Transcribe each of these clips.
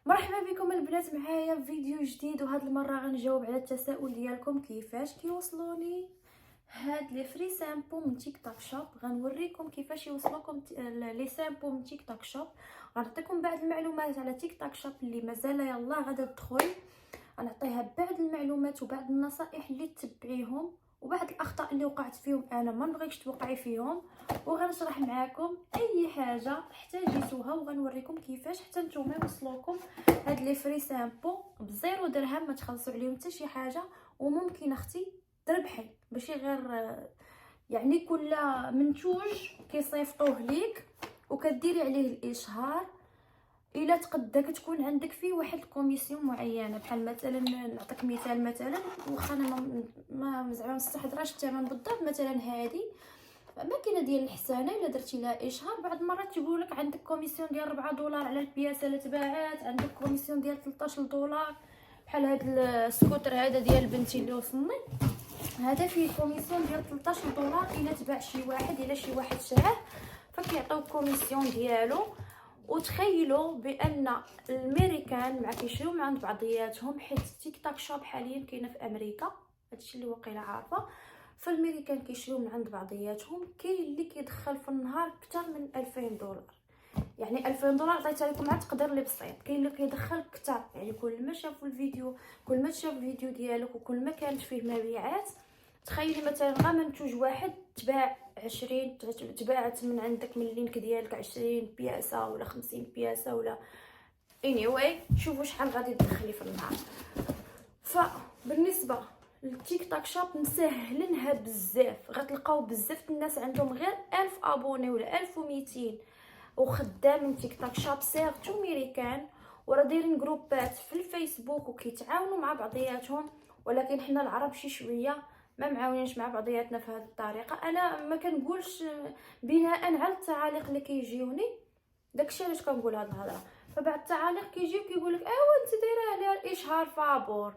مرحبا بكم البنات معايا في فيديو جديد، وهاد المره غنجاوب على التساؤل ديالكم كيفاش كيوصلوني هاد لي فري سامبو من تيك توك شوب. غنوريكم كيفاش يوصلوكم لي سامبو من تيك توك شوب. غنعطيكم بعض المعلومات على تيك توك شوب اللي مازال يلاه غادا تدخل. غنعطيها بعض المعلومات وبعض النصائح اللي تتبعيهم، وبعض الاخطاء اللي وقعت فيهم انا ما نبغيكش توقعي فيهم. وغنشرح معاكم اي حاجه احتاجيتوها، وغنوريكم كيفاش حتى نتوما يوصلوكم هاد لي فري سامبو بزيرو درهم، ما تخلصوا عليهم حتى شي حاجه. وممكن اختي تربحي، ماشي غير يعني كل منتوج كيصيفطوه ليك وكديري عليه الاشهار. الا تقدا كتكون عندك فيه واحد الكوميسيون معينه، بحال مثلا نعطيك مثال. مثلا واخا انا ما زعما مستحضراش الثمن بالضبط، مثلا هذه ماكينه ديال الحسانه الا درتي لها اشهار بعض المرات تيقول لك عندك كوميسيون ديال 4 دولار على البياسه اللي تباعات، عندك كوميسيون ديال 13 دولار. بحال هذا السكوتر هذا ديال بنتي اللي وصلني، هذا فيه كوميسيون ديال 13 دولار الا تباع شي واحد، الا شي واحد شراه فكيعطيو كوميسيون ديالو. وتخيلوا بان الامريكان مع كيشريو من عند بعضياتهم، حيت تيك توك شوب حاليا كاينه في امريكا، هادشي اللي واقيلا عارفه. فالامريكان كيشريو من عند بعضياتهم، كاين اللي كيدخل في النهار اكثر من 2000 دولار. يعني 2000 دولار عطيتها لكم على تقدير اللي بسيط. كاين اللي كيدخل اكثر، يعني كل ما شافوا الفيديو، كل ما شاف الفيديو ديالك وكل ما كانت فيه مبيعات. تخيلي مثلا غير منتوج واحد تباع 20، تباعت من عندك من اللينك ديالك 20 بياسه ولا 50 بياسه ولا anyway. شوفوا شحال غادي تدخلي في النهار. فبالنسبه للتيك توك شوب مسهلينها بزاف، غتلقاو بزاف الناس عندهم غير 1000 ابوني ولا 1200 وخدامين تيك توك شوب سيرتو امريكان، وراه دايرين جروبات في الفيسبوك وكيتعاونوا مع بعضياتهم. ولكن حنا العرب شي شويه ما معاونينش مع بعضياتنا في هذه الطريقه. انا ما كنقولش بناء على التعاليق اللي كيجيوني، داكشي علاش كنقول هذه الهضره. فبعد التعاليق كيجيو كيقول لك ايوا انت دايره عليها الاشهار فابور،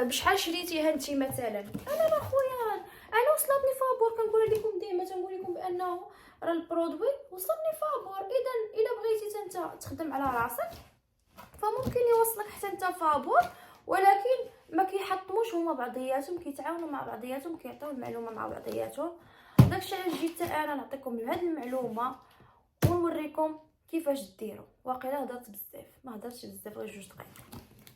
بشحال شريتيها انت مثلا. انا لا خويا، انا وصلتني فابور. كنقول لكم ديما تنقول لكم بانه راه البرودوي وصلني فابور. اذا الا بغيتي انت تخدم على راسك فممكن يوصلك حتى انت فابور، ولكن ما كيحطموش هما بعضياتهم، كيتعاونوا مع بعضياتهم، كيعطيو المعلومه مع بعضياتهم. داكشي علاش جيت انا نعطيكم هذه المعلومه ونوريكم كيفاش ديروا. واقيلا هضرت بزاف، ما هضرتش بزاف، غير 2 دقائق.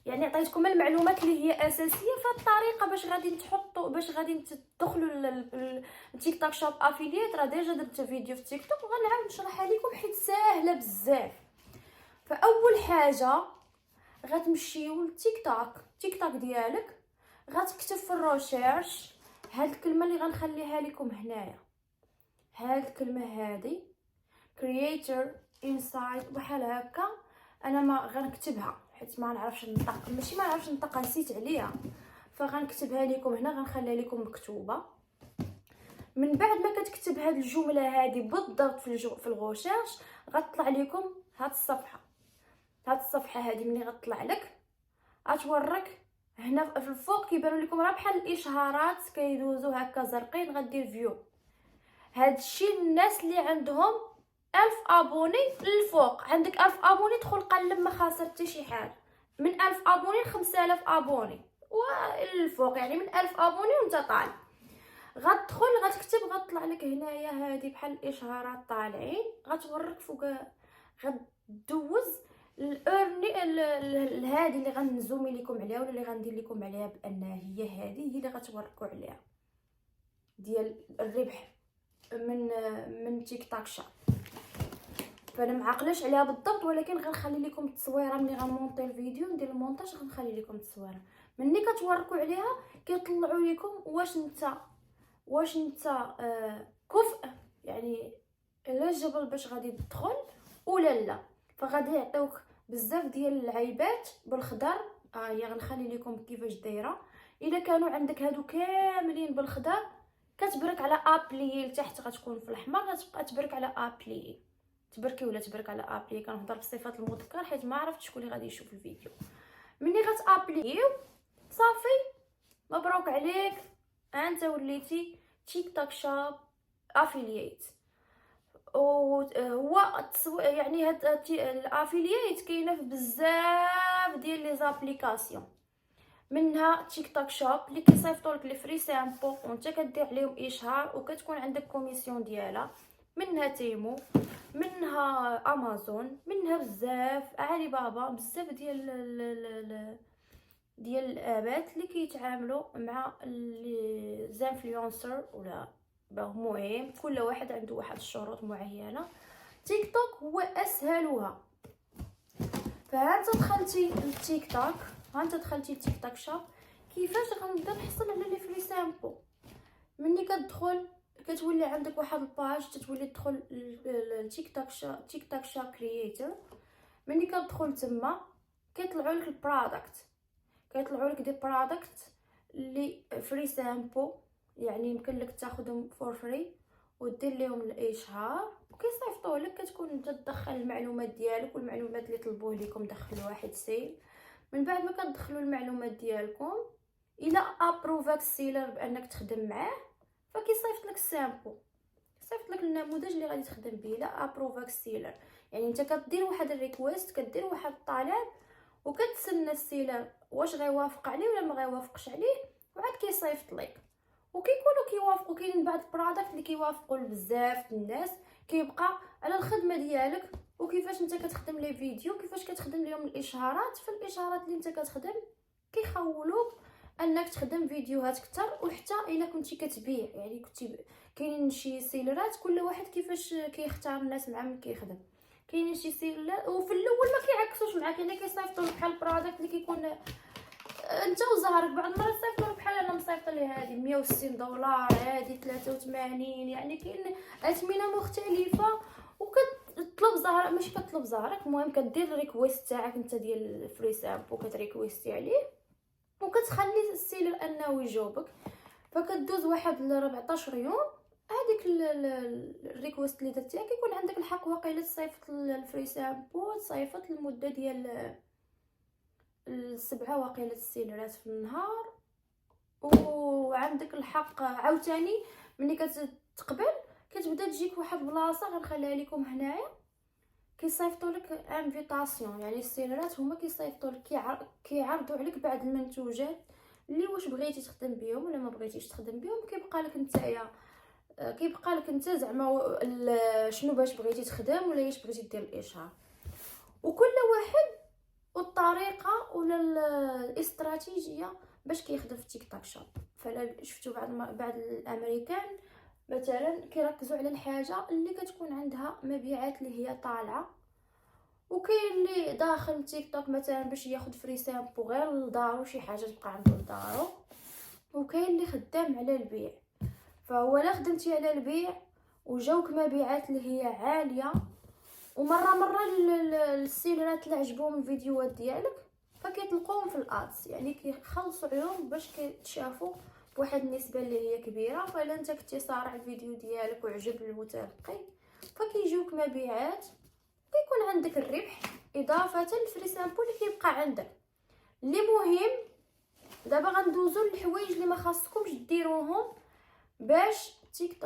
يعني عطيتكم المعلومات اللي هي اساسيه في الطريقه باش غادي تحطوا، باش غادي تدخلوا للتيك توك شوب افيليت. راه ديجا درت فيديو في تيك توك وغنعاود نشرحها لكم حيت ساهله بزاف. فاول حاجه غتمشيو للتيك توك، تيك توك ديالك، غتكتب في الروشيرش هاد الكلمه اللي غنخليها لكم هنايا. هاد الكلمه هادي creator inside بحال هكا. انا ما غنكتبها حيت ما نعرفش نطق، ماشي ما نعرفش نطق، نسيت عليها. فغنكتبها لكم هنا، غنخليها لكم مكتوبه. من بعد ما كتكتب هاد الجمله هادي بالضبط في الغوشيرش، غتطلع لكم هاد الصفحه. هاد الصفحه هادي ملي غتطلع لك غتوريك هنا في الفوق كيبانوا لكم راه بحال الاشهارات كيدوزو هكا زرقين. غدير فيو. هادشي الناس اللي عندهم 1000 ابوني للفوق. عندك 1000 ابوني دخل قلب، ما خاسر حتى شي حاجه. من 1000 ابوني ل 5000 ابوني والفوق، يعني من 1000 ابوني وانت طالع. غتدخل غتكتب، غتطلع لك هنايا هادي بحال الاشهارات طالعين. غتوريك فوق، غدوز الارني هادي اللي غنزومي لكم عليها ولا اللي غندير لكم عليها بان هي اللي غتوركوا عليها ديال الربح من تيك توك شوب. فانا معقلاش عليها بالضبط، ولكن غنخلي لكم التصويره ملي غنمونطي الفيديو ندير المونتاج. غنخلي لكم التصويره ملي كتوركوا عليها كيطلعوا لكم واش انت كفء، يعني eligible باش غادي تدخل ولا لا. فغادي يعطيوك بزاف ديال العيبات بالخضر. هي غنخلي لكم كيفاش دايره. الا كانوا عندك هادو كاملين بالخضر كتبرك على ابلي لتحت، غتكون في الاحمر غتبقى تبرك على ابلي. تبركي ولا تبرك على ابلي. كنهضر بصفه المذكر حيت ما عرفتش شكون اللي غادي يشوف الفيديو. ملي غتابليو صافي، مبروك عليك، انت وليتي تيك توك شوب افيلييت. هو يعني هاد الافيلييت كاينه في بزاف ديال لي زابليكاسيون، منها تيك توك شوب اللي كيصيفطوا لك لي فري سامبو وانت كدير عليهم اشهار وكتكون عندك كوميسيون ديالها، منها تيمو، منها امازون، منها بزاف علي بابا، بزاف ديال الابات اللي كيتعاملوا مع لي زانفلونسر ولا المهم كل واحد عنده واحد الشروط معينه. تيك توك هو اسهلها. فها انت دخلتي للتيك توك، ها انت دخلتي لتيك توك شوب، كيفاش غنبدا نحصل على لي فري سامبو؟ مني كتدخل كتولي عندك واحد الباج، تتولي تدخل للتيك توك شوب، تيك توك شوب كرييتور. مني كتدخل تما كيطلعوا لك البرودكت، كيطلعوا لك دي برودكت اللي فري سامبو، يعني يمكن لك تاخذهم فور فري ودير لهم الاشهار وكيصيفطوا لك. كتكون انت تدخل المعلومات ديالك والمعلومات اللي طلبوه لكم، دخلوا واحد سيل. من بعد ما كتدخلوا المعلومات ديالكم الى ابروفاك السيلر بانك تخدم معاه، فكيصيفط لك السامبو، صيفط لك النموذج اللي غادي تخدم به. لا ابروفاك السيلر يعني انت كدير واحد الريكويست، كدير واحد الطلب وكتسنى السيلر واش غيوافق عليه ولا ما غيوافقش عليه، وعاد كيصيفط لك. وكيكونوا كيوافقوا، كاينين بعض البرودكت اللي كيوافقوا لبزاف الناس. كيبقى على الخدمه ديالك وكيفاش انت كتخدم لي فيديو، كيفاش كتخدم لهم الاشهارات. فالاشهارات اللي انت كتخدم كيخولوك انك تخدم فيديوهات كتر، وحتى الا كنتي كتبيع يعني كنتي كاينين شي سيلرات كل واحد كيفاش كيختار الناس مع من كيخدم. كاينين شي سيلرات وفي الاول ما كيعكسوش معاك، يعني كيصيفطوا لك بحال البرودكت اللي كيكون انت وزهرك. بعض المرات صيفطوا لك بحال انا مصيفطه لي هذه 160 دولار، هذه 83، يعني كاين اثمنه مختلفه. وكتطلب زهرك، ماشي كتطلب زهرك، المهم كدير الريكويست تاعك انت ديال الفري سامبو، كتريكويستي عليه وكتخلي السيلر انه يجاوبك. فكدوز واحد 14 يوم، هذيك الريكويست اللي درتيها كيكون عندك الحق واقيلا تصيفط الفري سامبو، تصيفط لمده ديال 7 واقيلا السيلرات في النهار. وعندك الحق عاوتاني ملي كتقبل كتبدا تجيك واحد البلاصه غنخليها لكم هنايا، كيصيفطوا لك انفيتاسيون. يعني السيلرات هما كيصيفطوا لك، كيعرضوا عليك بعض المنتوجات اللي واش بغيتي تخدم بهم ولا ما بغيتيش تخدم بهم. كيبقى لك انت زعما شنو باش بغيتي تخدم ولا اش بغيتي دير الاشهار. وكل واحد والطريقه ولا الاستراتيجيه باش كيخدم في تيك توك شوب. فلا شفتوا بعض الامريكان مثلا كيركزوا على الحاجه اللي كتكون عندها مبيعات اللي هي طالعه، وكاين اللي داخل تيك توك مثلا باش ياخذ فري سامبو غير لدارو، شي حاجه تبقى عنده لدارو. وكاين اللي خدام على البيع. فهو لا خدمتي على البيع وجاوك مبيعات اللي هي عاليه، ومره السيلرات اللي عجبهم الفيديوهات ديالك فكيطلقوهم في الادز، يعني كيخلصوا عليهم باش كيتشافوا بواحد النسبه اللي هي كبيره. فالا انت كنتي صارع الفيديو ديالك وعجب المتلقي فكيجيوك مبيعات، كيكون عندك الربح اضافه للفري سامبو اللي كيبقى عندك. اللي مهم دابا غندوزو للحوايج اللي ما خاصكمش ديروهم باش تيك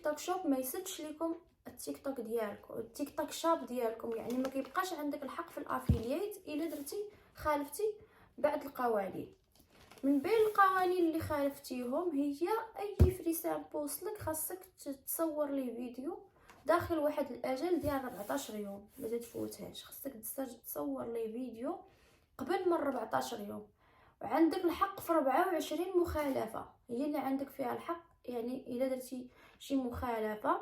توك شوب ما يسدش لكم التيك توك ديالكم، التيك توك شوب ديالكم. يعني ما كيبقاش عندك الحق في الافيلييت الا درتي خالفتي بعض القوانين. من بين القوانين اللي خالفتيهم هي اي فري سامبو وصلك خاصك تصور ليه فيديو داخل واحد الاجل ديال 14 يوم، ما تفوتهاش. خاصك تصور ليه فيديو قبل من 14 يوم. وعندك الحق في 24 مخالفه هي اللي عندك فيها الحق. يعني الا درتي شي مخالفه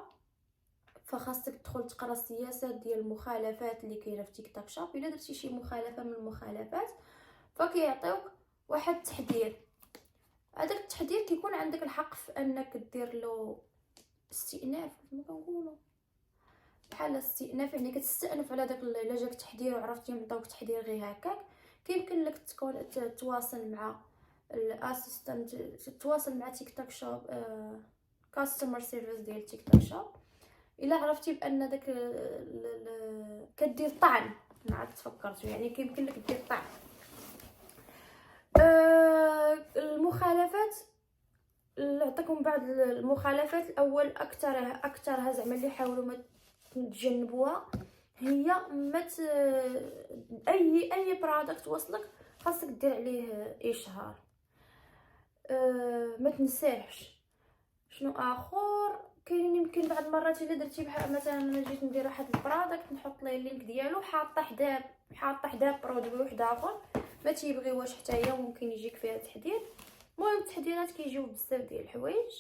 فخاصك تدخل تقرا السياسات ديال المخالفات اللي كاينه في تيك توك شوب. الا درتي شي مخالفه من المخالفات فكيعطيوك واحد التحذير. هذاك التحذير كيكون عندك الحق في انك دير له استئناف، كما كنقولوا بحال استئناف، يعني كتستأنف على داك الا جاك تحذير وعرفتي نعطيوك تحذير غير هكاك. كيمكن لك تكون تتواصل مع الاسيستنت، تتواصل مع تيك توك شوب كاستمر سيرفيس ديال تيك توك شوب الا عرفتي بان داك كدير طعن. عاد تفكرتوا يعني كيمكن لك دير طعن. المخالفات نعطيكم بعض المخالفات. الاول اكثرها زعما اللي حاولوا ما تجنبوها هي اي برودكت وصلك خاصك دير عليه اشهار. ما تنساهش. شنو اخر كاينين؟ يمكن بعض المرات الا درتي بحال مثلا انا جيت ندير واحد البرودكت نحط ليه اللينك ديالو حاطه حداه برودوي واحد اخر ما تيبغيوهاش حتى هي، ممكن يجيك فيها تحديد. المهم التحديدات كيجيو بزاف ديال الحوايج.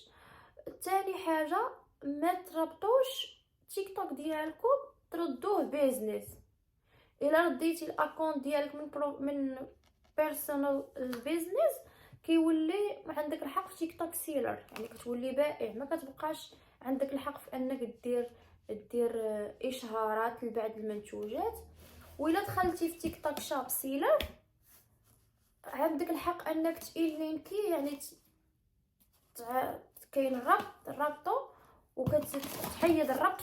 ثاني حاجه ما تربطوش تيك توك ديالكم تردوه بيزنس. الا رديتي الاكونت ديالك من بيرسونال بيزنس كيولي عندك الحق في تيك توك سيلر، يعني كتولي بائع، ما كتبقاش عندك الحق في انك دير اشهارات لبعض المنتوجات. وإلا دخلتي في تيك توك شوب سيلر عندك الحق انك تيلينكي، يعني كاين الربطو وكتحيد الربط،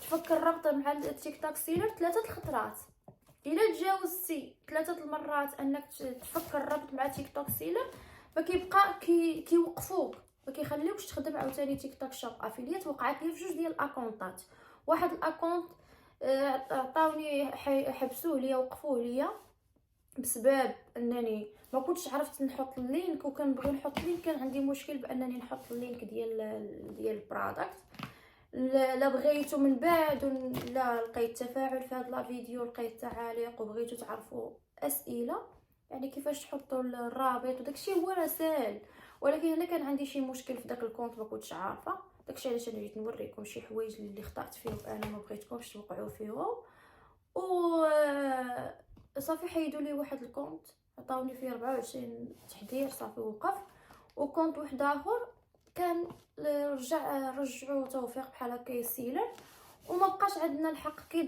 تفك الربط مع التيك توك سيلر 3 الخطرات. الا تجاوزتي 3 المرات انك تفك الربط مع تيك توك سيلر فكيبقى كيوقفوك، ما كيخليوكش تخدم عاوتاني تيك توك شوب افيليت. وقعت لي في 2 ديال الاكونطات. واحد الاكونت عطاوني حبسوه ليا وقفوه ليا بسبب انني ما كنتش عرفت نحط اللينك، وكنبغي نحط اللينك كان عندي مشكل بانني نحط اللينك ديال البرودكت. لا بغيتو من بعد لا لقيت تفاعل في هذا الفيديو، لقيت تعاليق وبغيتو تعرفوا اسئله يعني كيفاش تحطوا الرابط وداكشي هو راه ساهل. ولكن انا كان عندي شي مشكل في داك الكونت ما كنتش عارفه، داكشي علاش انا جيت نوريكم شي حوايج اللي خطأت فيهم انا ما بغيتكمش توقعوا فيهم. و صافي حيدوا لي واحد الكونت عطاوني فيه 24 تحذير صافي وقف. وكونت واحد اخر كان رجعوا توفيق بحال هكا يسيلر وما بقاش عندنا الحق. كي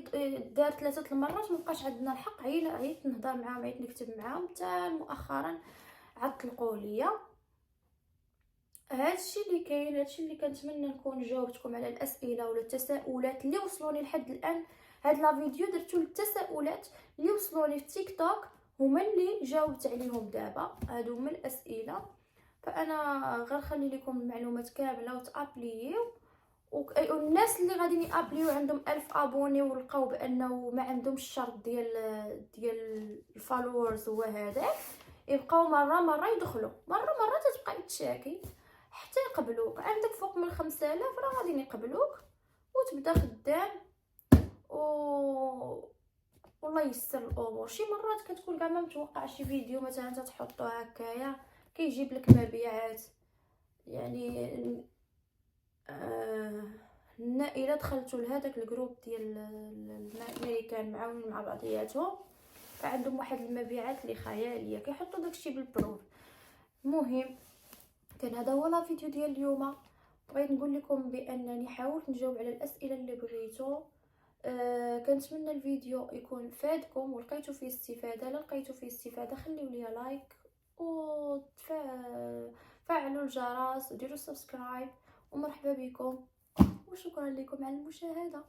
دار 3 المرات ما بقاش عندنا الحق. عييت نهضر معاهم، عييت نكتب معاهم حتى مؤخرا عاد طلقوا ليا. هادشي اللي كاين، هادشي اللي كنتمنى نكون جاوبتكم على الاسئله ولا التساؤلات اللي وصلوني لحد الان. هاد لا فيديو درتو للتساؤلات اللي وصلوني في تيك توك هما اللي جاوبت عليهم دابا. هادو هما الاسئله، فانا غير خلي لكم المعلومات كامله وتابليو. والناس اللي غاديين يابليو عندهم 1000 ابوني ولقاو بانه ما عندهمش الشرط ديال الفالورز هو هذاك، يبقاو مره يدخلوا مره تتبقى تشاكي حتى يقبلوك. عندك فوق من 5000 راه غادي يقبلوك وتبدا خدام والله يسر الامور. شي مرات كتكون كاع ما متوقع شي فيديو مثلا تحطو هكايا كيجيب لك مبيعات. يعني الا دخلتوا لهذاك الجروب ديال الامريكان معاونين مع بعضياتهم فعندهم واحد المبيعات اللي خياليه كيحطوا داكشي بالبروف. المهم كان هذا هو لا فيديو ديال اليوم. بغيت نقول لكم بانني حاولت نجاوب على الاسئله اللي بغيتو. كنتمنى الفيديو يكون فادكم ولقيتو فيه استفاده. لا لقيتو فيه استفاده خليو لي لايك وفعلوا الجرس وديروا سبسكرايب ومرحبا بكم وشكرا لكم على المشاهده.